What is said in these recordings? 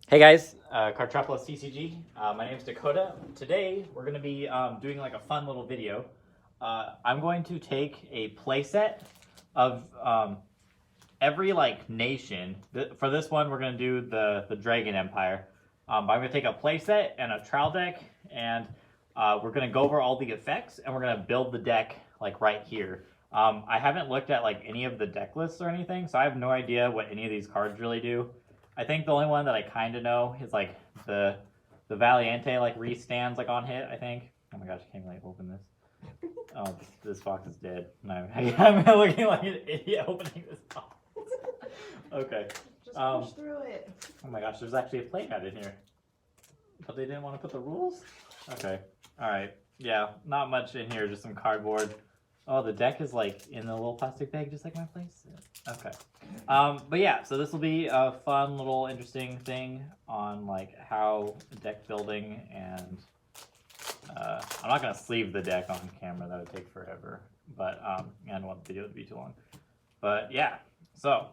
Hey guys, Cardfight TCG. My name is Dakota. Today we're going to be doing like a fun little video. I'm going to take a playset of every like nation. For this one, we're going to do the Dragon Empire. But I'm going to take a playset and a trial deck, and we're going to go over all the effects, and we're going to build the deck like right here. I haven't looked at like any of the deck lists or anything, so I have no idea what any of these cards really do. I think the only one that I kind of know is like the Valiente like re-stands like on hit, I think. Oh my gosh, I can't like open this. Oh, this box is dead. No, I'm looking like an idiot opening this box. Okay. Just push through it. Oh my gosh, there's actually a playmat in here. But they didn't want to put the rules? Okay. Alright. Yeah, not much in here, just some cardboard. Oh, the deck is like in the little plastic bag, just like my place. Okay. But yeah, so this will be a fun little interesting thing on like how deck building, and I'm not gonna sleeve the deck on camera, that would take forever. But I don't want the video to be too long. But yeah, so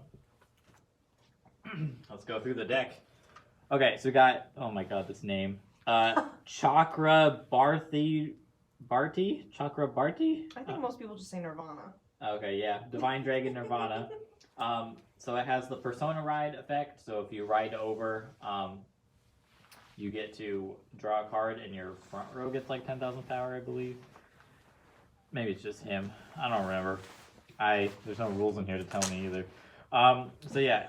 let's go through the deck. Okay, so we got, oh my god, this name. Chakrabarti? I think most people just say Nirvana. Okay, yeah. Divine Dragon Nirvana. So it has the Persona Ride effect. So if you ride over, you get to draw a card and your front row gets like 10,000 power, I believe. Maybe it's just him. I don't remember. There's no rules in here to tell me either. So yeah.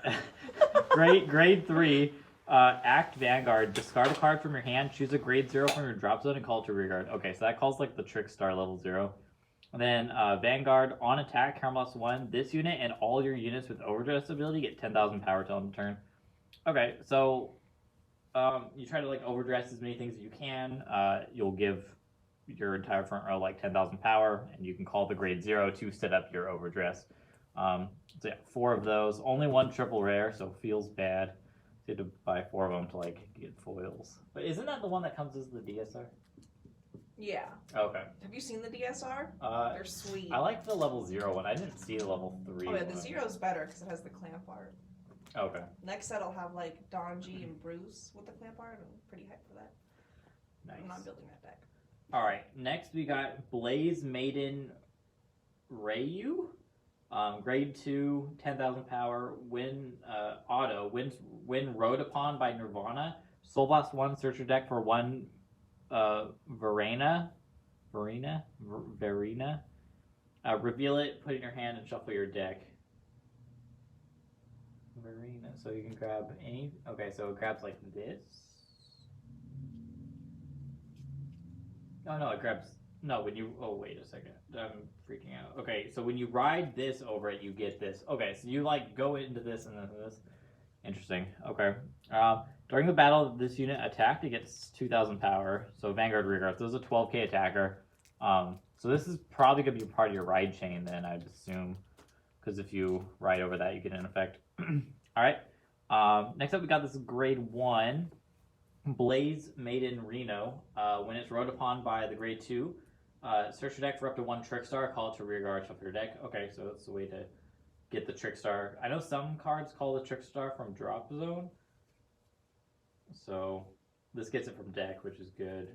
Grade 3. Act Vanguard. Discard a card from your hand, choose a grade 0 from your drop zone, and call it to rearguard. Okay, so that calls like the Trick Star level 0. And then Vanguard, on attack, counter +1. This unit and all your units with Overdress ability get 10,000 power till end of turn. Okay, so you try to like overdress as many things as you can. You'll give your entire front row like 10,000 power, and you can call the grade 0 to set up your Overdress. So yeah, 4 of those. Only 1 triple rare, so feels bad. You had to buy 4 of them to like get foils. But isn't that the one that comes as the DSR? Yeah. Okay. Have you seen the DSR? They're sweet. I like the level 0 one. I didn't see the level 3 Oh yeah, one. the 0's better because it has the clamp art. Okay. Next set I'll have like Donji and Bruce with the clamp art. I'm pretty hyped for that. Nice. I'm not building that deck. Alright, next we got Blaze Maiden Rayu. Grade 2, 10,000 power, auto, when rode upon by Nirvana, Soul Blast 1, search your deck for 1 Verena, reveal it, put it in your hand, and shuffle your deck. Verena, so you can grab any, okay, so it grabs like this. Oh no, it grabs, no, when you, oh wait a second, I'm freaking out. Okay, so when you ride this over it, you get this. Okay, so you like go into this and then this. Interesting, okay. During the battle this unit attacked, it gets 2,000 power, so Vanguard rearguard. So this is a 12k attacker. So this is probably going to be part of your ride chain then, I'd assume. Because if you ride over that, you get an effect. Alright, next up we got this grade 1. Blaze Maiden Reno. When it's rode upon by the grade 2, search your deck for up to 1 Trick Star, call it to rearguard, shuffle your deck. Okay, so that's the way to get the Trick Star. I know some cards call the Trick Star from drop zone. So this gets it from deck, which is good.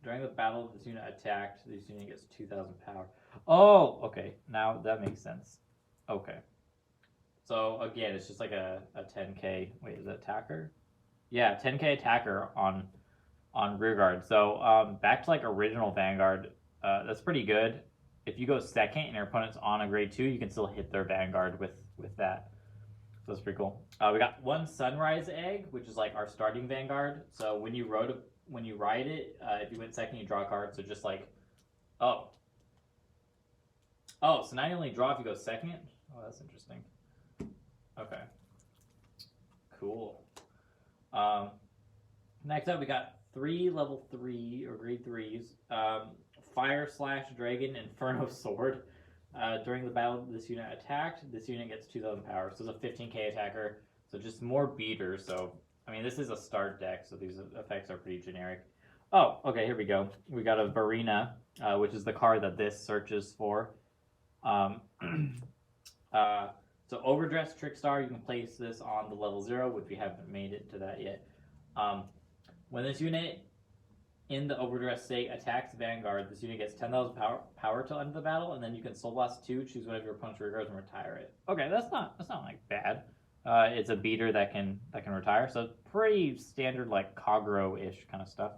During the battle, this unit attacked. This unit gets 2,000 power. Oh, okay. Now that makes sense. Okay. So again, it's just like a 10k. Wait, is it attacker? Yeah, 10k attacker on rearguard. So back to like original Vanguard. That's pretty good. If you go second and your opponent's on a grade 2, you can still hit their Vanguard with that. So that's pretty cool. We got 1 Sunrise Egg, which is like our starting Vanguard. So when you ride it, if you went second, you draw a card. So just like, oh, so now you only draw if you go second. Oh, that's interesting. Okay, cool. Next up, we got 3 level 3 or grade 3s. Fire / Dragon Inferno Sword. During the battle, this unit attacked. This unit gets 2,000 power. So it's a 15k attacker. So just more beaters. So, I mean, this is a start deck, so these effects are pretty generic. Oh, okay, here we go. We got a Verena, which is the card that this searches for. So Overdress Trickstar, you can place this on the level 0, which we haven't made it to that yet. When this unit in the Overdress state attacks Vanguard, this unit gets 10,000 power till end of the battle, and then you can Soul Blast 2, choose one of your opponent's rearguards and retire it. Okay, that's not like bad. It's a beater that can retire, so pretty standard like Kagro-ish kind of stuff.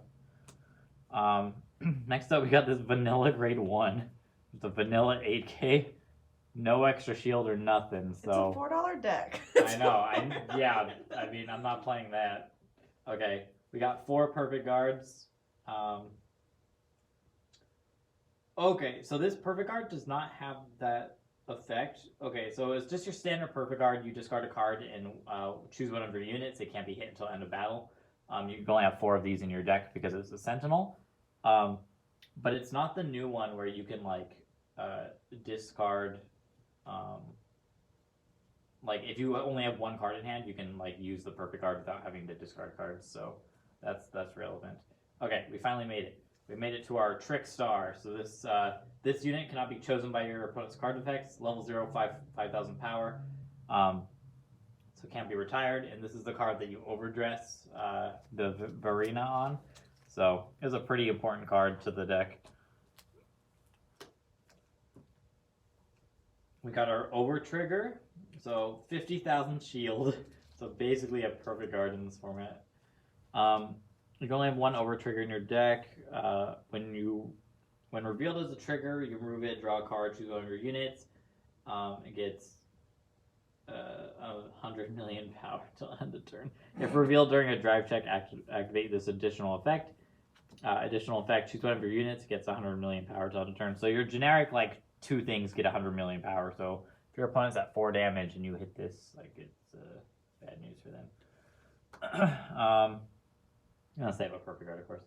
Next up, we got this vanilla grade 1. It's a vanilla 8K, no extra shield or nothing. So it's a $4 deck. I know. I mean, I'm not playing that. Okay, we got 4 perfect guards. Okay, so this perfect guard does not have that effect. Okay, so it's just your standard perfect guard. You discard a card and choose one of your units. It can't be hit until end of battle. You can only have 4 of these in your deck because it's a Sentinel. But it's not the new one where you can like discard. Like if you only have 1 card in hand, you can like use the perfect card without having to discard cards. So that's relevant. Okay, we finally made it. We made it to our Trickstar. So this unit cannot be chosen by your opponent's card effects. Level 0, 5,000 power. So it can't be retired. And this is the card that you overdress the Varina on. So it's a pretty important card to the deck. We got our over trigger. So 50,000 shield. So basically a perfect guard in this format. You can only have 1 over trigger in your deck. When revealed as a trigger, you remove it, draw a card, choose one of your units. It gets 100 million power till end of turn. If revealed during a drive check, activate this additional effect. Choose one of your units, gets 100 million power till end of turn. So your generic like 2 things get 100 million power. So if your opponent's at 4 damage and you hit this, like it's bad news for them. Unless they have a perfect guard, of course.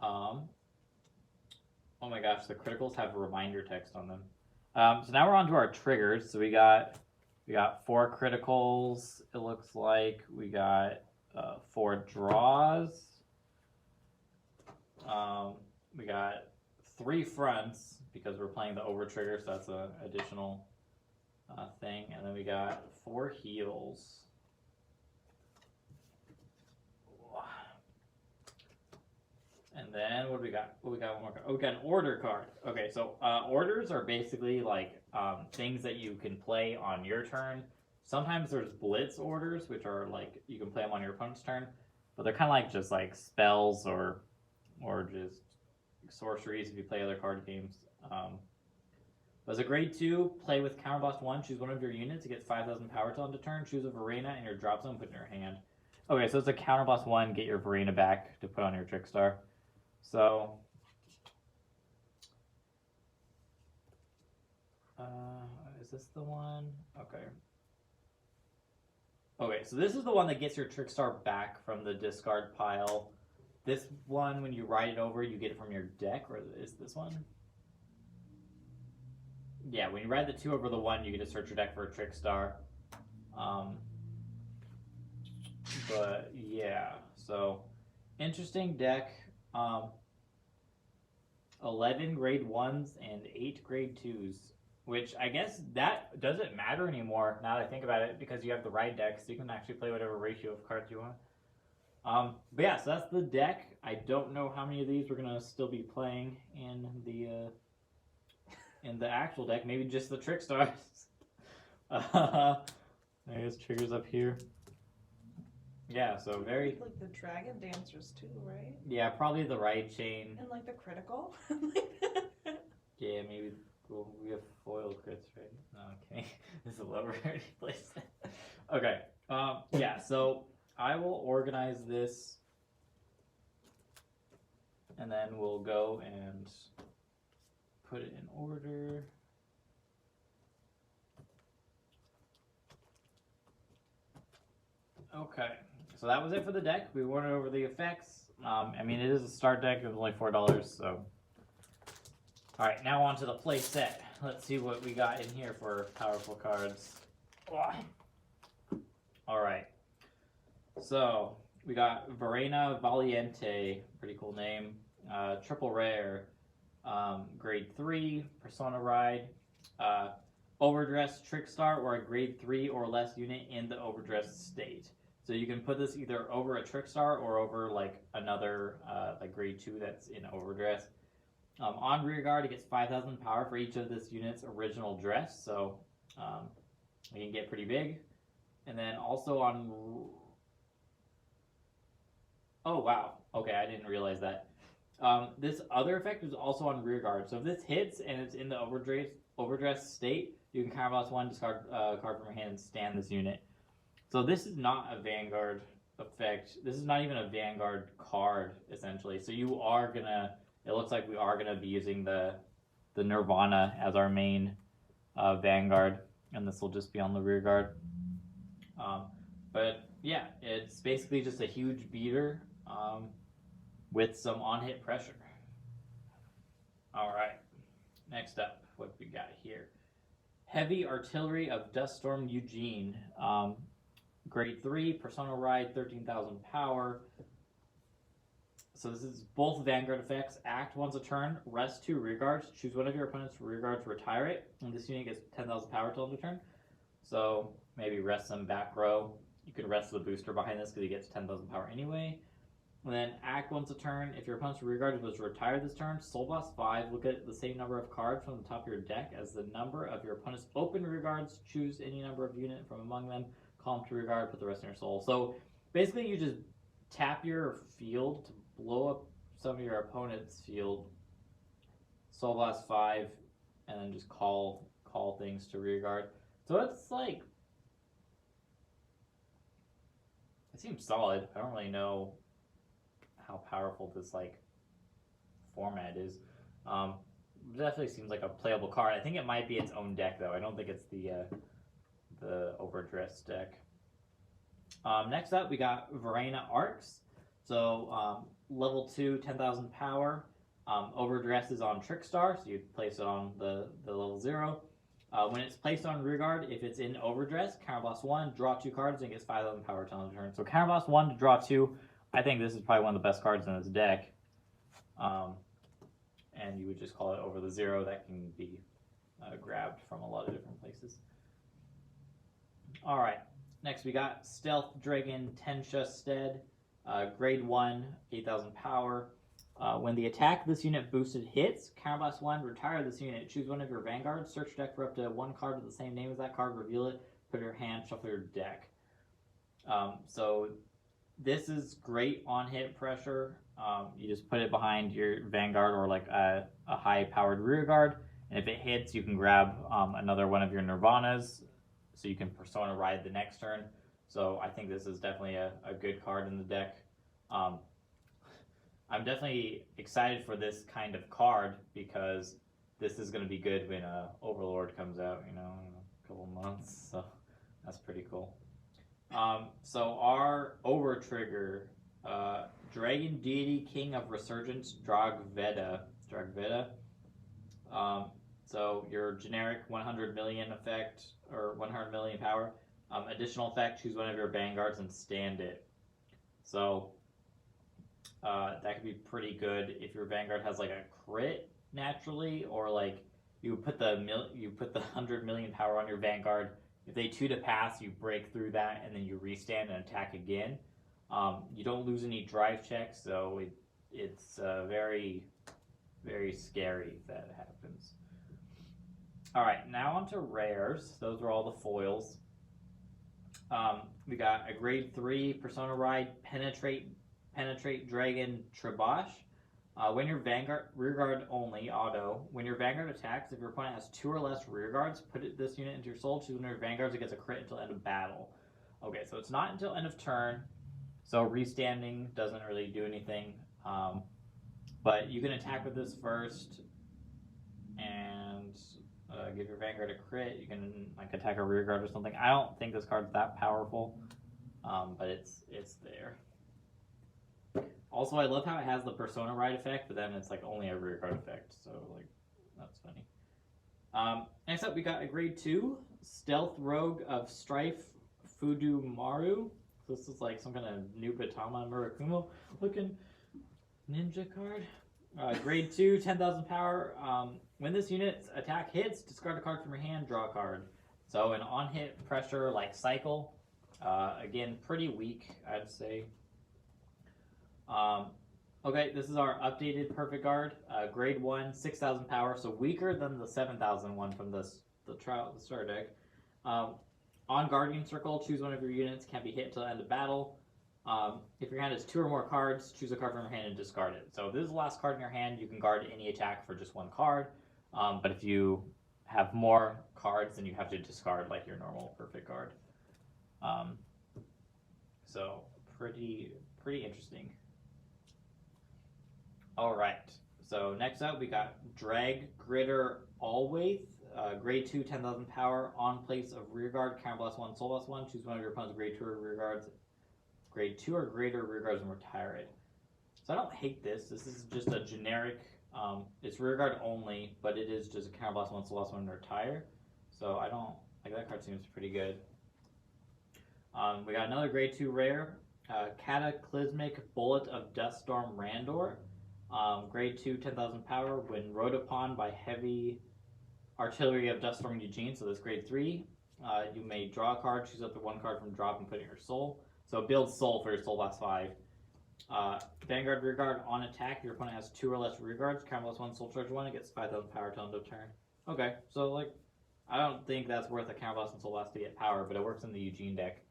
Oh my gosh, the criticals have reminder text on them. So now we're on to our triggers. So we got 4 criticals. It looks like we got 4 draws. We got 3 fronts because we're playing the over trigger, so that's an additional thing. And then we got 4 heals. And then what do we got? One more card. Oh, we got an order card. Okay, so orders are basically like things that you can play on your turn. Sometimes there's blitz orders, which are like you can play them on your opponent's turn, but they're kind of like just like spells or just sorceries if you play other card games. As a grade 2, play with counterblast 1. Choose one of your units. It gets 5,000 power till end of turn. Choose a Varina in your drop zone. Put in your hand. Okay, so it's a counterblast 1. Get your Varina back to put on your Trickstar. So, is this the one? Okay. Okay, so this is the one that gets your Trickstar back from the discard pile. This one, when you write it over, you get it from your deck, or is this one? Yeah, when you write the 2 over the 1, you get to search your deck for a Trickstar. But yeah, so interesting deck. 11 grade 1s and 8 grade 2s, which I guess that doesn't matter anymore now that I think about it, because you have the right deck, so you can actually play whatever ratio of cards you want. But yeah, so that's the deck. I don't know how many of these we're gonna still be playing in the actual deck. Maybe just the Trickstars. There's triggers up here. Yeah, so very... Like the Dragon Dancers too, right? Yeah, probably the right chain. And like the critical. Yeah, maybe we have foil crits, right? Okay, this is a low rarity place. Okay, yeah, so I will organize this, and then we'll go and put it in order. Okay, so that was it for the deck. We went over the effects. I mean, it is a start deck. It was only $4, so. All right, now on to the play set. Let's see what we got in here for powerful cards. All right, so we got Varina Valiente, pretty cool name. Triple rare, grade 3, Persona Ride. Overdress Trickstar or a grade 3 or less unit in the Overdress state. So you can put this either over a Trickstar or over like another like grade 2 that's in Overdress. On rear guard, it gets 5,000 power for each of this unit's original dress, so it can get pretty big. And then also on... Oh, wow. Okay, I didn't realize that. This other effect is also on rear guard. So if this hits and it's in the overdress state, you can counterblast 1, discard a card from your hand, and stand this unit. So this is not a Vanguard effect. This is not even a Vanguard card, essentially. So you are gonna... It looks like we are going to be using the Nirvana as our main Vanguard, and this will just be on the rear guard. But yeah, it's basically just a huge beater with some on-hit pressure. Alright, next up, what we got here. Heavy Artillery of Duststorm Eugene. Grade 3, Persona Ride, 13,000 power. So this is both Vanguard effects. Act once a turn, rest 2 rear guards. Choose one of your opponent's rear guards, retire it, and this unit gets 10,000 power till end of turn. So maybe rest some back row. You could rest the booster behind this because he gets 10,000 power anyway. And then act once a turn. If your opponent's rear guard was retired this turn, Soul Blast 5, look at the same number of cards from the top of your deck as the number of your opponent's open rear guards. Choose any number of unit from among them. Call them to rear guard, put the rest in your soul. So basically you just tap your field to blow up some of your opponent's field, Soul Blast 5, and then just call things to rear guard. So it's like, it seems solid. I don't really know how powerful this like format is. It definitely seems like a playable card. I think it might be its own deck though. I don't think it's the Overdress deck. Next up, we got Verena Arcs. So level 2, 10,000 power. Overdress is on Trickstar, so you place it on the level 0. When it's placed on rearguard, if it's in Overdress, counterblast 1, draw 2 cards, and it gets 5,000 power till end of turn. So counterblast 1 to draw 2. I think this is probably one of the best cards in this deck. And you would just call it over the 0. That can be grabbed from a lot of different places. Alright, next we got Stealth Dragon Tensha Stead. Grade 1, 8,000 power. When the attack of this unit boosted hits, counterblast 1, retire this unit. Choose one of your Vanguards, search your deck for up to 1 card with the same name as that card, reveal it, put it in your hand, shuffle your deck. So this is great on hit pressure. You just put it behind your Vanguard or like a high powered rear guard, and if it hits, you can grab another one of your Nirvanas, so you can Persona Ride the next turn. So I think this is definitely a good card in the deck. I'm definitely excited for this kind of card because this is going to be good when Overlord comes out, you know, in a couple months. So that's pretty cool. So our Overtrigger, Dragon Deity King of Resurgence, Dragveda. So your generic 100 million effect, or 100 million power. Additional effect, choose one of your Vanguards and stand it. So that could be pretty good if your Vanguard has like a crit naturally, or like you put the 100 million power on your Vanguard. If they 2 to pass, you break through that and then you restand and attack again. You don't lose any drive checks, so it's very, very scary if that happens. Alright, now on to rares. Those are all the foils. We got a grade 3 Persona Ride Penetrate Dragon Tribosh. When your Vanguard, rearguard only, auto. When your Vanguard attacks, if your opponent has 2 or less rearguards, put this unit into your soul. Choose one of your Vanguards, it gets a crit until end of battle. Okay, so it's not until end of turn, so restanding doesn't really do anything. But you can attack with this first and give your Vanguard a crit. You can like attack a rearguard or something. I don't think this card's that powerful, but it's there. Also, I love how it has the Persona Ride effect, but then it's like only a rear guard effect, so like that's funny. Next up, we got a grade 2 Stealth Rogue of Strife Fudumaru. So this is like some kind of new Batama Murakumo looking ninja card. Grade 2, 10,000 power. when this unit's attack hits, discard a card from your hand, draw a card. So an on-hit pressure like cycle. Again, pretty weak, I'd say. Okay, this is our updated Perfect Guard. Grade 1, 6,000 power, so weaker than the 7,000 one from the starter deck. On Guardian Circle, choose one of your units, can't be hit until the end of battle. If your hand has 2 or more cards, choose a card from your hand and discard it. So if this is the last card in your hand, you can guard any attack for just 1 card. But if you have more cards, then you have to discard like your normal Perfect Guard. So pretty interesting. All right. So next up, we got Drag Gritter Allwaith. Grade 2, 10,000 power, on place of rearguard, counterblast 1, soul blast 1. Choose one of your opponent's grade 2 or rearguards. Grade 2 or greater rearguards and retire it. So I don't hate this. This is just a generic, it's rearguard only, but it is just a counterblast 1, soul blast 1, and retire. So I don't, like that card seems pretty good. We got another grade 2 rare, Cataclysmic Bullet of Duststorm Randor. Grade 2, 10,000 power, when rode upon by heavy artillery of Duststorm Eugene, so that's grade 3. You may draw a card, choose up to 1 card from drop and put it in your soul. So build soul for your soul blast 5. Vanguard rearguard on attack, your opponent has 2 or less rearguards, counterblast 1, soul charge 1, it gets 5,000 power till end of turn. Okay, so like, I don't think that's worth a counterblast and soul blast to get power, but it works in the Eugene deck.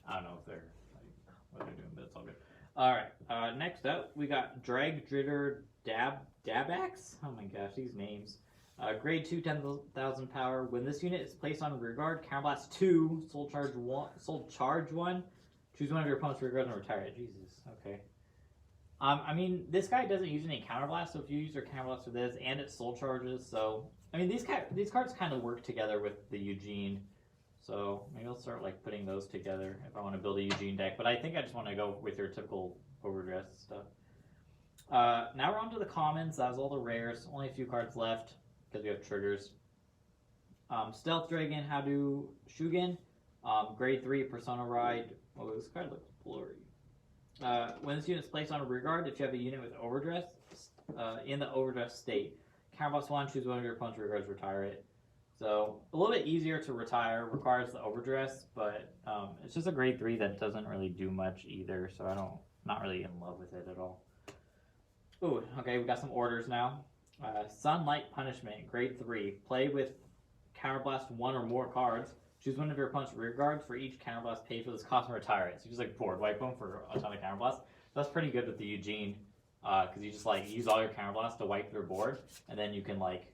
I don't know if they're what they're doing, but it's all good. All right. Next up, we got Drag Dritter Dabax. Oh my gosh, these names. Grade 2, 10,000 power. When this unit is placed on rearguard, counterblast 2, soul charge 1. Choose one of your opponent's rearguards and retire it. Jesus. Okay. I mean, this guy doesn't use any counterblast, so if you use your counterblast for this and it soul charges, so I mean these cards kind of work together with the Eugene. So maybe I'll start like putting those together if I want to build a Eugene deck. But I think I just want to go with your typical Overdress stuff. Now we're on to the commons. That was all the rares. Only a few cards left because we have triggers. Stealth Dragon, Hadu Shugen. Grade 3, Persona Ride. Oh, this card looks blurry. When this unit is placed on a rearguard, if you have a unit with Overdress, in the Overdress state, counterblast 1, choose one of your opponent's rearguards, retire it. So a little bit easier to retire, requires the Overdress, but it's just a grade 3 that doesn't really do much either, so not really in love with it at all. Ooh, okay, we got some orders now. Sunlight Punishment, grade 3. Play with counterblast 1 or more cards. Choose one of your opponent's rearguards for each counterblast paid for this cost and retire it. So you just like board wipe them for a ton of counterblasts. That's pretty good with the Eugene, because you just like use all your counterblasts to wipe your board, and then you can like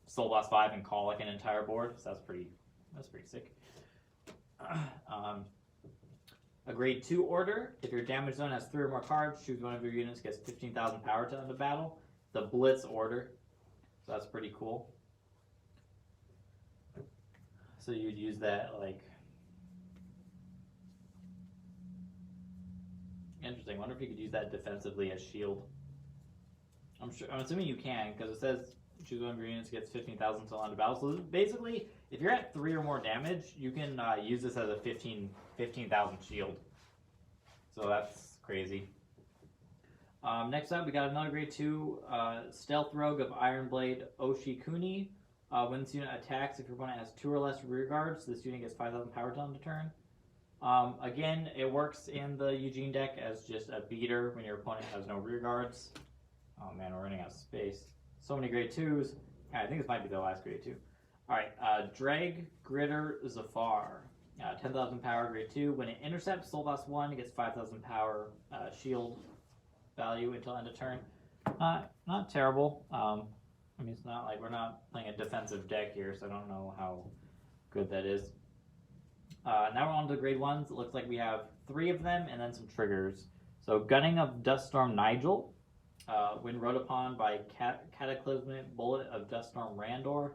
soul blast 5 and call like an entire board. So that's pretty sick. A grade 2 order. If your damage zone has 3 or more cards, choose one of your units, gets 15,000 power to end the battle. The Blitz order. So that's pretty cool. So you'd use that like. Interesting. Wonder if you could use that defensively as shield. I'm assuming you can, because it says choose one of your units, gets 15,000 till end of battle. So basically, if you're at 3 or more damage, you can use this as a 15,000 shield. So that's crazy. Next up, we got another grade 2 Stealth Rogue of Ironblade Oshikuni. When this unit attacks, if your opponent has 2 or less rearguards, this unit gets 5,000 power till end of turn. Again, it works in the Eugene deck as just a beater when your opponent has no rearguards. Oh man, we're running out of space. So many grade 2s. I think this might be the last grade 2. Alright, Drag Gritter Zafar. 10,000 power, grade 2. When it intercepts Soul Blast 1, it gets 5,000 power shield value until end of turn. Not terrible. I mean, it's not like we're not playing a defensive deck here, so I don't know how good that is. Now we're on to grade 1s. It looks like we have 3 of them and then some triggers. So Gunning of Duststorm Nigel. When rode upon by Cataclysmic Bullet of Duststorm Randor.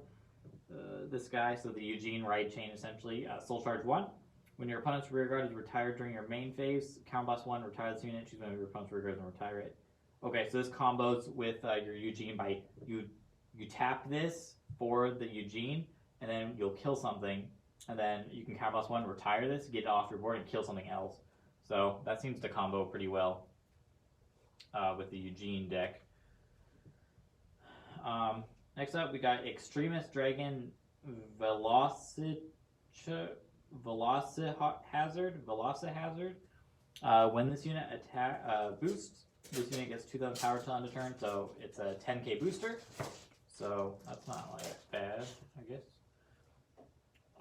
This guy, so the Eugene ride chain essentially. Soul Charge 1. When your opponent's rearguard is retired during your main phase, counterblast 1, retire this unit, choose one of your opponent's rearguards and retire it. Okay, so this combos with your Eugene by you tap this for the Eugene, and then you'll kill something, and then you can counterblast 1, retire this, get it off your board, and kill something else. So that seems to combo pretty well with the Eugene deck. Next up, we got Extremist Dragon Velocihazard. When this unit boosts, this unit gets 2,000 power till end of turn, so it's a 10k booster. So that's not like bad, I guess.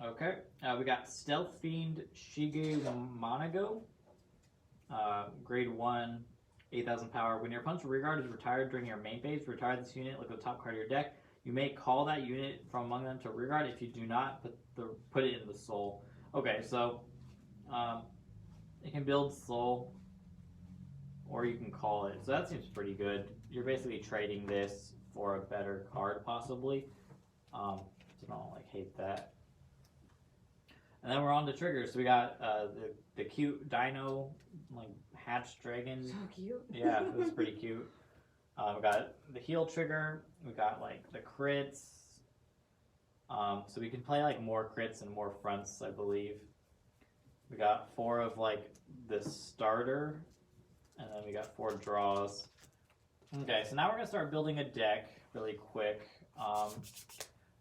Okay, we got Stealth Fiend Shige Monago. Grade 1, 8,000 power. When your opponent's rearguard is retired during your main phase, retire this unit, look at the top card of your deck. You may call that unit from among them to rearguard. If you do not, put it in the soul. Okay, so it can build soul, or you can call it. So that seems pretty good. You're basically trading this for a better card, possibly. So I don't like hate that. And then we're on to triggers. So we got the cute dino, like hatch dragon. So cute. Yeah, it was pretty cute. We got the heal trigger. We got like the crits. So we can play like more crits and more fronts, I believe. We got 4 of like the starter, and then we got 4 draws. Okay, so now we're gonna start building a deck really quick.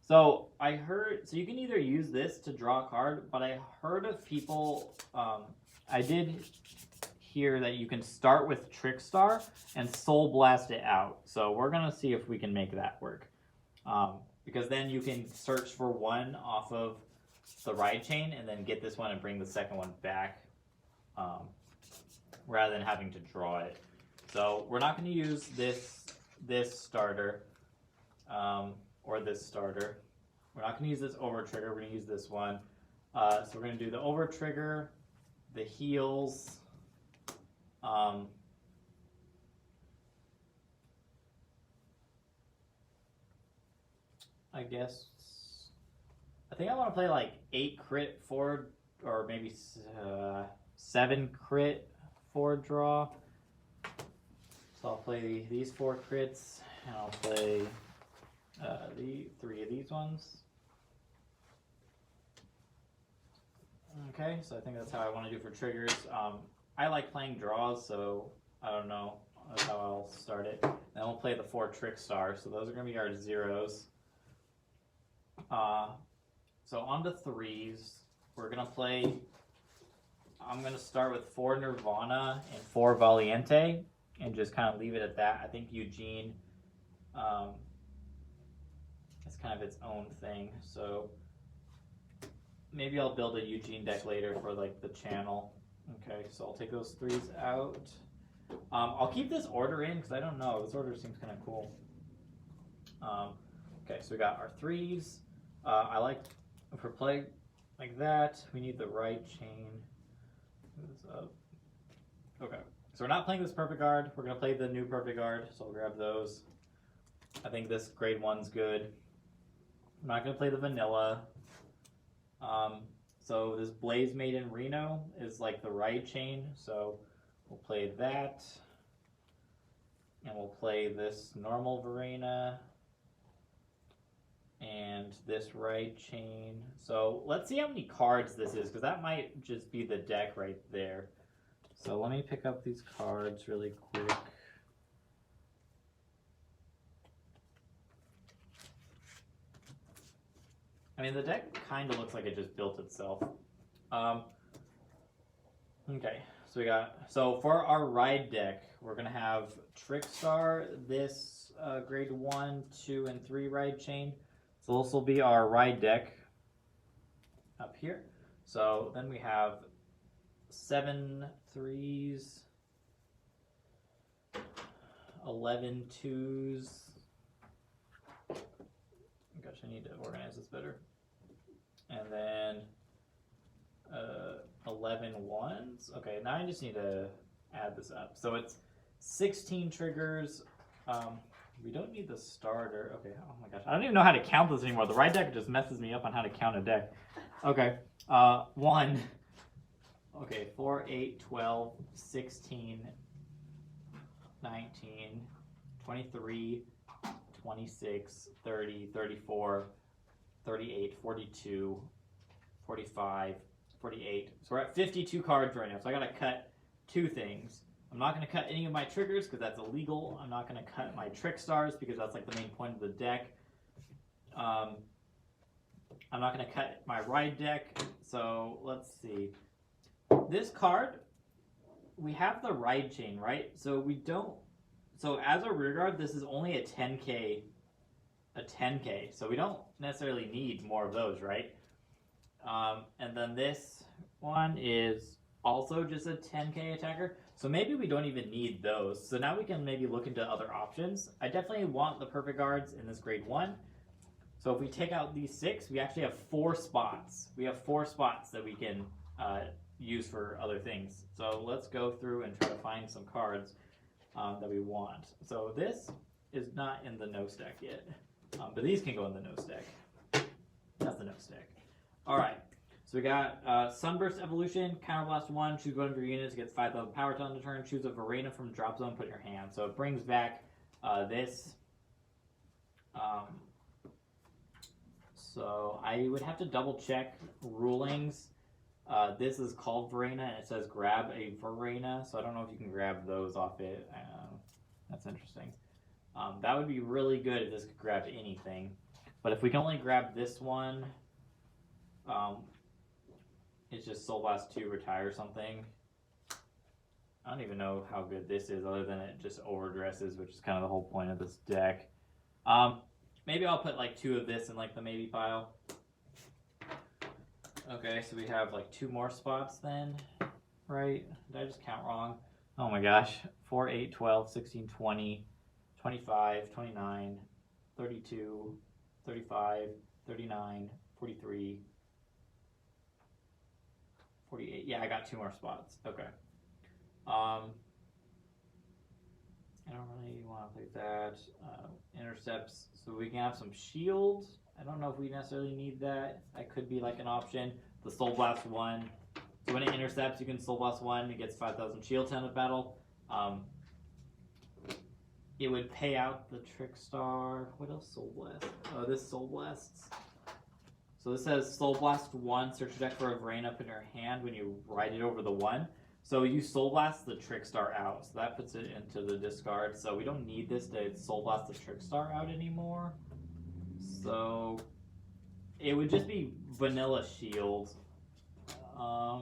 So I heard, so you can either use this to draw a card, but I heard of people, I did hear that you can start with Trickstar and Soul Blast it out. So we're gonna see if we can make that work. Because then you can search for one off of the ride chain and then get this one and bring the second one back, rather than having to draw it. So we're not gonna use this starter. Or this starter. We're not going to use this over trigger. We're going to use this one. So we're going to do the over trigger, the heals. I guess. I think I want to play like 8 crit forward, or maybe 7 crit forward draw. So I'll play these 4 crits, and I'll play the 3 of these ones. Okay, so I think that's how I want to do for triggers. I like playing draws, so I don't know. That's how I'll start it. Then we'll play the 4 trick stars, so those are going to be our zeros. So on to 3s, we're going to play, I'm going to start with 4 Nirvana and 4 Valiente, and just kind of leave it at that. I think Eugene, it's kind of its own thing, so maybe I'll build a Eugene deck later for like the channel. Okay, so I'll take those 3s out. I'll keep this order in because I don't know, this order seems kind of cool. Okay, so we got our 3s. I like, for play like that, we need the right chain. Move this up. Okay, so we're not playing this perfect guard. We're gonna play the new perfect guard, so I'll grab those. I think this grade 1's good. I'm not going to play the vanilla. So this Blaze Maiden Reno is like the ride chain. So we'll play that. And we'll play this normal Verena. And this ride chain. So let's see how many cards this is, because that might just be the deck right there. So let me pick up these cards really quick. I mean, the deck kind of looks like it just built itself. Okay, so we got, so for our ride deck, we're going to have Trickstar, this grade 1, 2, and 3 ride chain. So this will be our ride deck up here. So then we have 7 3s, 11 2s. Gosh, I need to organize this better. And then 11 1s. Okay, now I just need to add this up. So it's 16 triggers. We don't need the starter. Okay, oh my gosh. I don't even know how to count this anymore. The right deck just messes me up on how to count a deck. Okay, 1. Okay, 4, 8, 12, 16, 19, 23, 26, 30, 34, 38, 42, 45, 48. So we're at 52 cards right now. So I gotta cut two things. I'm not going to cut any of my triggers because that's illegal. I'm not going to cut my trick stars because that's like the main point of the deck. I'm not going to cut my ride deck. So let's see. This card, we have the ride chain, right? So we don't. So as a rear guard, this is only a 10K. A 10K. So we don't necessarily need more of those, right? And then this one is also just a 10K attacker. So maybe we don't even need those. So now we can maybe look into other options. I definitely want the perfect guards in this grade 1. So if we take out these 6, we actually have 4 spots. We have 4 spots that we can use for other things. So let's go through and try to find some cards that we want. So this is not in the nose deck yet, but these can go in the nose deck. That's the nose deck. All right. So we got Sunburst Evolution, Counterblast 1, choose one of your units, gets 5,000 power to end the turn, choose a Verena from drop zone, put in your hand. So it brings back this. So I would have to double check rulings. This is called Verena, and it says grab a Verena, so I don't know if you can grab those off it. That's interesting. That would be really good if this could grab anything. But if we can only grab this one, it's just Soul Blast 2 retire something. I don't even know how good this is other than it just overdresses, which is kind of the whole point of this deck. Maybe I'll put like 2 of this in like the maybe pile. Okay, so we have like 2 more spots then, right? Did I just count wrong? Oh my gosh. 4, 8, 12, 16, 20, 25, 29, 32, 35, 39, 43, 48. Yeah, I got 2 more spots. Okay. I don't really want to play that. Intercepts, so we can have some shield. I don't know if we necessarily need that. That could be like an option. The Soul Blast 1. So when it intercepts, you can Soul Blast 1. It gets 5,000 shield to end of battle. It would pay out the Trick Star. What else Soul Blast? Oh, this Soul Blasts. So this says Soul Blast 1. Search your deck for a Verena up in your hand when you ride it over the 1. So you Soul Blast the Trick Star out. So that puts it into the discard. So we don't need this to Soul Blast the Trick Star out anymore. So it would just be vanilla shield. I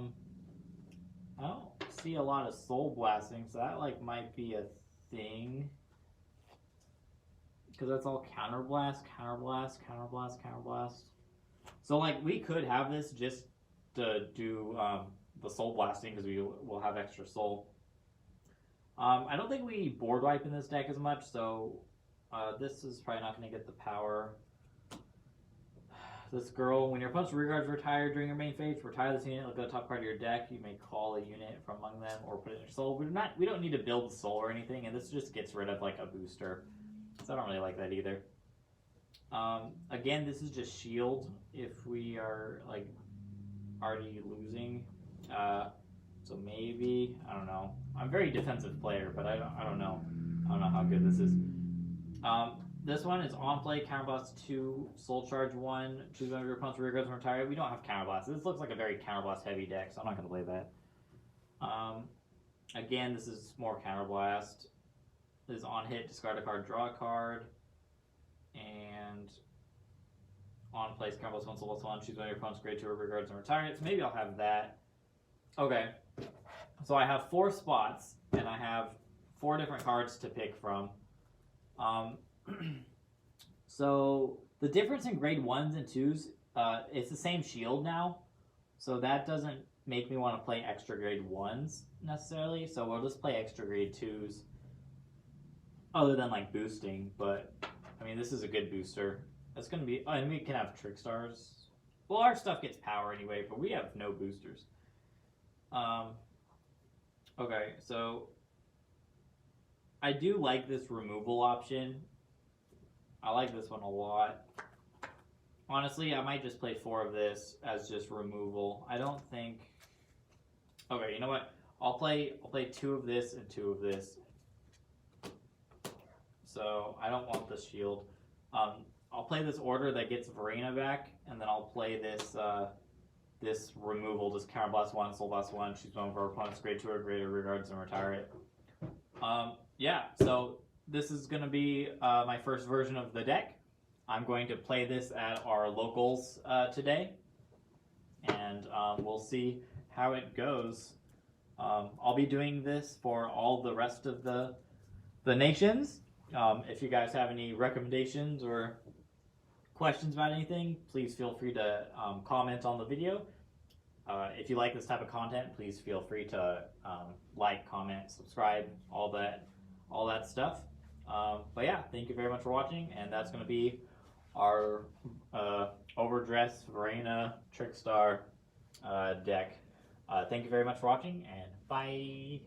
don't see a lot of soul blasting, so that like might be a thing. Because that's all counterblast, counterblast, counterblast, counterblast. So like we could have this just to do the soul blasting because we will have extra soul. I don't think we board wipe in this deck as much, so this is probably not going to get the power. This girl, when your opponent's rear guards retire during your main phase, retire this unit, look at the top card of your deck. You may call a unit from among them or put it in your soul. We don't need to build soul or anything, and this just gets rid of like a booster. So I don't really like that either. Again, this is just shield if we are like already losing. So maybe, I don't know. I'm a very defensive player, but I don't know. I don't know how good this is. This one is on play, Counterblast 2, Soul Charge 1, choose one of your opponent's rear guards and retire. We don't have Counterblast. This looks like a very Counterblast heavy deck, so I'm not going to play that. Again, this is more Counterblast. This is on hit, discard a card, draw a card. And on place, Counterblast 1, Soul Blast 1, choose one of your opponent's grade 2 rear guards and retire it. So maybe I'll have that. Okay. So I have 4 spots, and I have 4 different cards to pick from. So the difference in grade 1s and 2s, it's the same shield now, so that doesn't make me want to play extra grade 1s necessarily, so we'll just play extra grade 2s other than like boosting. But I mean, this is a good booster. That's going to be, and we can have Trick Stars. Well, our stuff gets power anyway, but we have no boosters. Okay, so I do like this removal option. I like this one a lot. Honestly, I might just play 4 of this as just removal. I don't think... Okay, you know what? I'll play 2 of this and 2 of this. So I don't want the shield. I'll play this order that gets Verena back, and then I'll play this this removal just counterblast 1, soul blast 1, choose one of our opponent's grade 2 or greater regards and retire it. Yeah, so this is going to be my first version of the deck. I'm going to play this at our locals today, and we'll see how it goes. I'll be doing this for all the rest of the nations. If you guys have any recommendations or questions about anything, please feel free to comment on the video. If you like this type of content, please feel free to like, comment, subscribe, all that stuff. But yeah, thank you very much for watching, and that's going to be our Overdress Verena Trickstar deck. Thank you very much for watching, and bye!